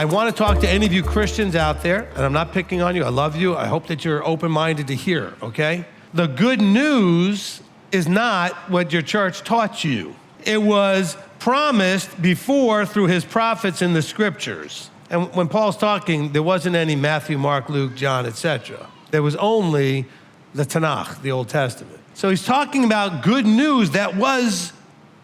I want to talk to any of you Christians out there, and I'm not picking on you. I love you. I hope that you're open-minded to hear, okay? The good news is not what your church taught you. It was promised before through his prophets in the scriptures. And when Paul's talking, there wasn't any Matthew, Mark, Luke, John, etc. There was only the Tanakh, the Old Testament. So he's talking about good news that was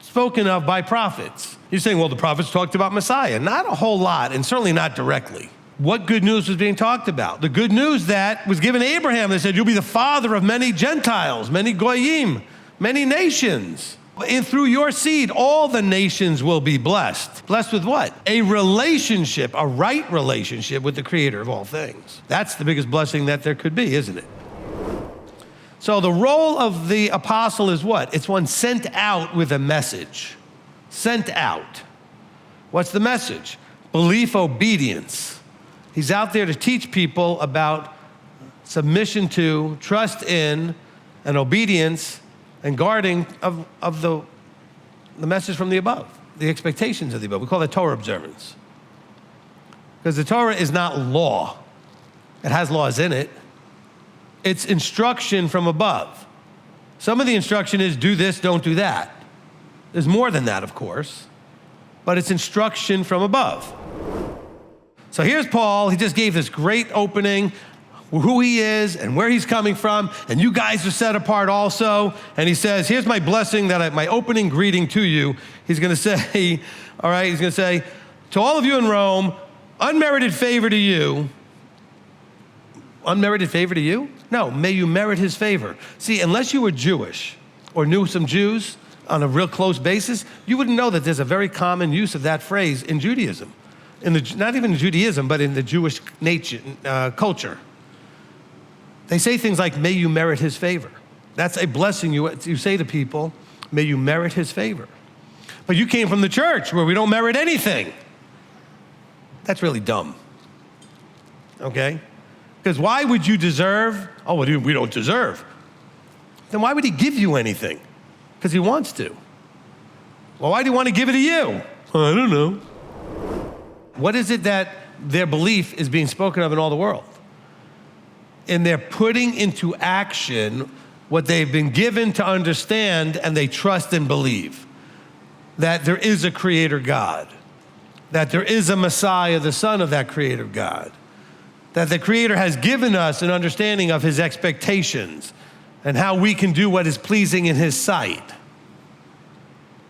spoken of by prophets. You're saying, well, the prophets talked about Messiah. Not a whole lot, and certainly not directly. What good news was being talked about? The good news that was given to Abraham. They said, you'll be the father of many Gentiles, many Goyim, many nations. And through your seed, all the nations will be blessed. Blessed with what? A relationship, a right relationship with the creator of all things. That's the biggest blessing that there could be, isn't it? So the role of the apostle is what? It's one sent out with a message. Sent out. What's the message? Belief, obedience. He's out there to teach people about submission to, trust in, and obedience and guarding of the message from the above, the expectations of the above. We call that Torah observance. Because the Torah is not law. It has laws in it. It's instruction from above. Some of the instruction is do this, don't do that. There's more than that, of course, but it's instruction from above. So here's Paul. He just gave this great opening, who he is and where he's coming from, and you guys are set apart also. And he says, here's my blessing, my opening greeting to you. He's going to say, all right, he's going to say, to all of you in Rome, unmerited favor to you. Unmerited favor to you? No, may you merit his favor. See, unless you were Jewish or knew some Jews on a real close basis, you wouldn't know that there's a very common use of that phrase in Judaism. Not even in Judaism, but in the Jewish culture. They say things like, may you merit his favor. That's a blessing you say to people, may you merit his favor. But you came from the church where we don't merit anything. That's really dumb, okay? Because why would you deserve? Oh, well, we don't deserve. Then why would he give you anything? Because he wants to. Well, why do you want to give it to you? I don't know. What is it that their belief is being spoken of in all the world? And they're putting into action what they've been given to understand, and they trust and believe that there is a creator God, that there is a Messiah, the son of that creator God, that the creator has given us an understanding of his expectations and how we can do what is pleasing in his sight.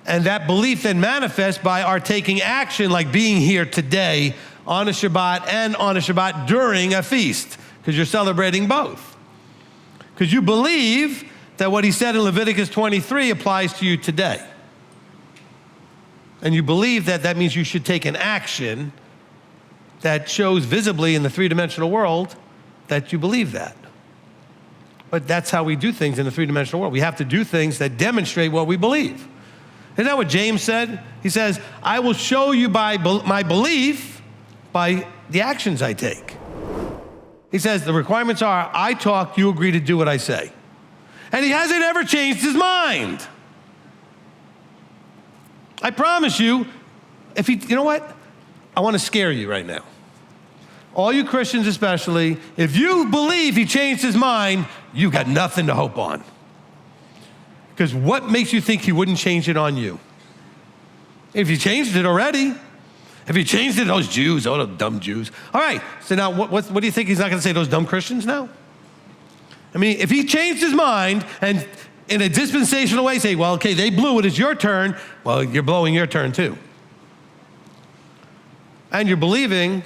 And that belief then manifests by our taking action, like being here today on a Shabbat and on a Shabbat during a feast, because you're celebrating both. Because you believe that what he said in Leviticus 23 applies to you today. And you believe that that means you should take an action that shows visibly in the three-dimensional world that you believe that. But that's how we do things in the three-dimensional world. We have to do things that demonstrate what we believe. Isn't that what James said? He says, I will show you by my belief by the actions I take. He says the requirements are, I talk, you agree to do what I say. And he hasn't ever changed his mind. I promise you, you know what? I want to scare you right now. All you Christians especially, if you believe he changed his mind, you've got nothing to hope on. Because what makes you think he wouldn't change it on you? If he changed it already, if he changed it, those Jews, oh, those dumb Jews. All right, so now what do you think he's not going to say, those dumb Christians now? I mean, if he changed his mind and in a dispensational way say, well, okay, they blew it, it's your turn, well, you're blowing your turn too. And you're believing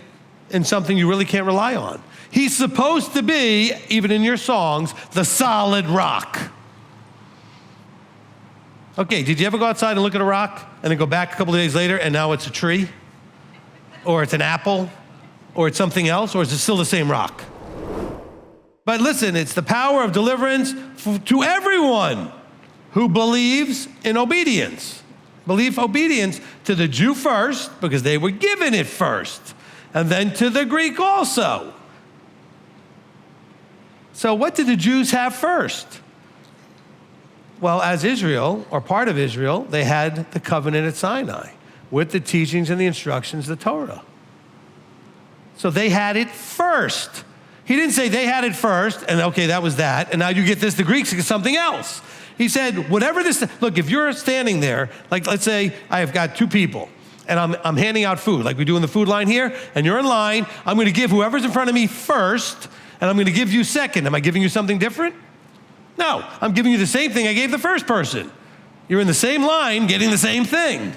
in something you really can't rely on. He's supposed to be, even in your songs, the solid rock. Okay, did you ever go outside and look at a rock and then go back a couple of days later and now it's a tree? Or it's an apple? Or it's something else? Or is it still the same rock? But listen, it's the power of deliverance to everyone who believes in obedience. Belief, obedience to the Jew first, because they were given it first, and then to the Greek also. So what did the Jews have first? Well, as Israel, or part of Israel, they had the covenant at Sinai with the teachings and the instructions, the Torah. So they had it first. He didn't say they had it first, and okay, that was that, and now you get this, the Greeks get something else. He said, whatever this, look, if you're standing there, like let's say I have got two people, and I'm handing out food, like we do in the food line here, and you're in line, I'm gonna give whoever's in front of me first, and I'm gonna give you second. Am I giving you something different? No, I'm giving you the same thing I gave the first person. You're in the same line, getting the same thing.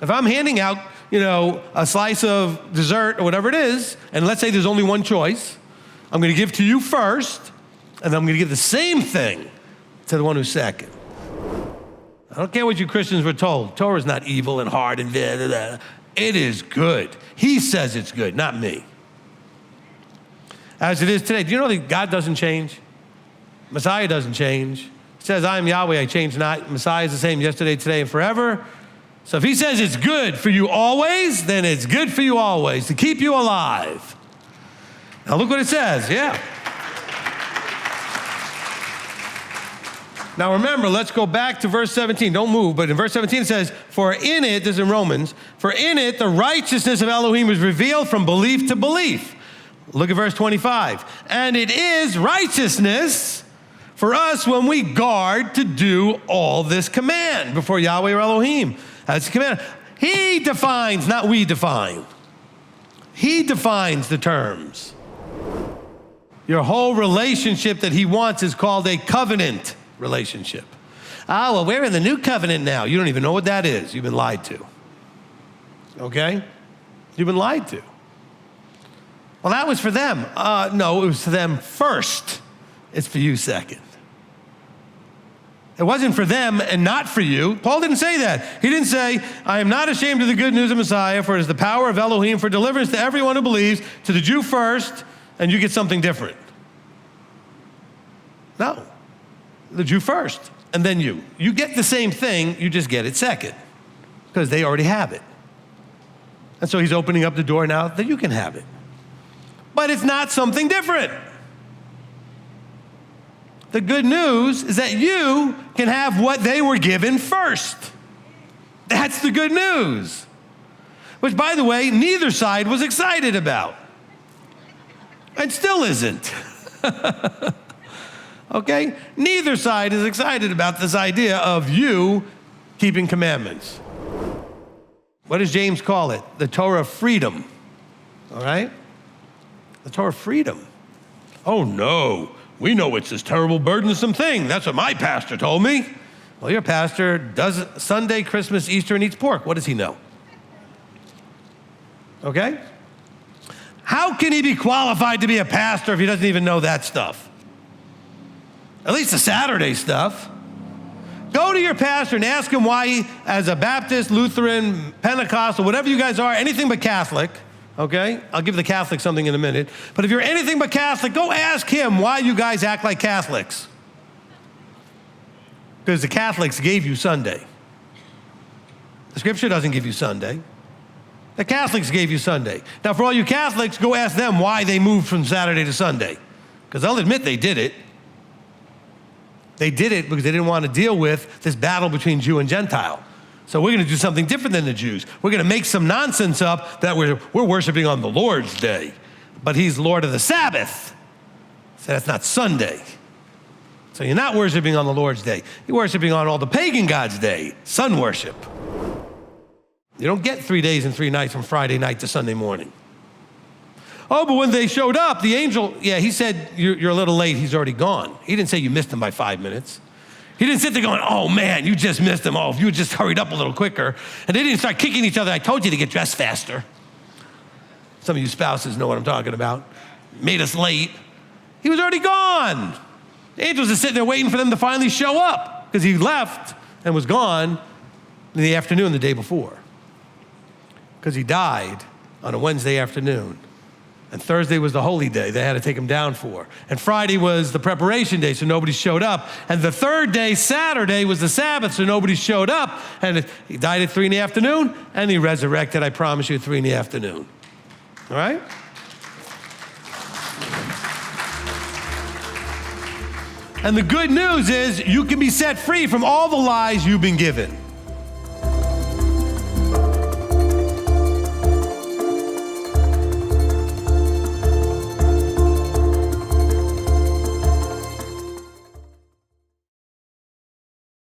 If I'm handing out, a slice of dessert or whatever it is, and let's say there's only one choice, I'm gonna give to you first, and then I'm gonna give the same thing to the one who's second. I don't care what you Christians were told. Torah is not evil and hard and blah, blah, blah. It is good. He says it's good, not me. As it is today, do you know that God doesn't change? Messiah doesn't change. He says, I am Yahweh, I change not. Messiah is the same yesterday, today, and forever. So if he says it's good for you always, then it's good for you always, to keep you alive. Now look what it says, yeah. Now remember, let's go back to verse 17. Don't move, but in verse 17 it says, for in it, this is in Romans, for in it the righteousness of Elohim is revealed from belief to belief. Look at verse 25. And it is righteousness for us when we guard to do all this command before Yahweh or Elohim. That's the command. He defines, not we define. He defines the terms. Your whole relationship that he wants is called a covenant relationship. Well, we're in the new covenant now. You don't even know what that is. You've been lied to. Okay? You've been lied to. Well, that was for them. No, it was for them first. It's for you second. It wasn't for them and not for you. Paul didn't say that. He didn't say, I am not ashamed of the good news of Messiah, for it is the power of Elohim for deliverance to everyone who believes, to the Jew first, and you get something different. No. The Jew first, and then you. You get the same thing, you just get it second, because they already have it. And so he's opening up the door now that you can have it. But it's not something different. The good news is that you can have what they were given first. That's the good news. Which, by the way, neither side was excited about. And still isn't. Okay? Neither side is excited about this idea of you keeping commandments. What does James call it? The Torah of freedom. All right? The Torah of freedom. Oh no, we know it's this terrible, burdensome thing. That's what my pastor told me. Well, your pastor does Sunday, Christmas, Easter, and eats pork. What does he know? Okay? How can he be qualified to be a pastor if he doesn't even know that stuff? At least the Saturday stuff. Go to your pastor and ask him why he, as a Baptist, Lutheran, Pentecostal, whatever you guys are, anything but Catholic, okay? I'll give the Catholic something in a minute. But if you're anything but Catholic, go ask him why you guys act like Catholics. Because the Catholics gave you Sunday. The scripture doesn't give you Sunday. The Catholics gave you Sunday. Now, for all you Catholics, go ask them why they moved from Saturday to Sunday. Because they'll admit they did it. They did it because they didn't want to deal with this battle between Jew and Gentile. So we're going to do something different than the Jews. We're going to make some nonsense up that we're worshiping on the Lord's day. But he's Lord of the Sabbath. So that's not Sunday. So you're not worshiping on the Lord's day. You're worshiping on all the pagan gods' day, sun worship. You don't get 3 days and 3 nights from Friday night to Sunday morning. Oh, but when they showed up, the angel, he said, you're a little late, he's already gone. He didn't say you missed him by 5 minutes. He didn't sit there going, oh man, you just missed him. Oh, if you had just hurried up a little quicker. And they didn't start kicking each other. I told you to get dressed faster. Some of you spouses know what I'm talking about. Made us late. He was already gone. The angels are sitting there waiting for them to finally show up because he left and was gone in the afternoon the day before. Because he died on a Wednesday afternoon. And Thursday was the holy day they had to take him down for. And Friday was the preparation day, so nobody showed up. And the third day, Saturday, was the Sabbath, so nobody showed up. And he died at 3 in the afternoon, and he resurrected, I promise you, at 3 in the afternoon. All right? And the good news is you can be set free from all the lies you've been given.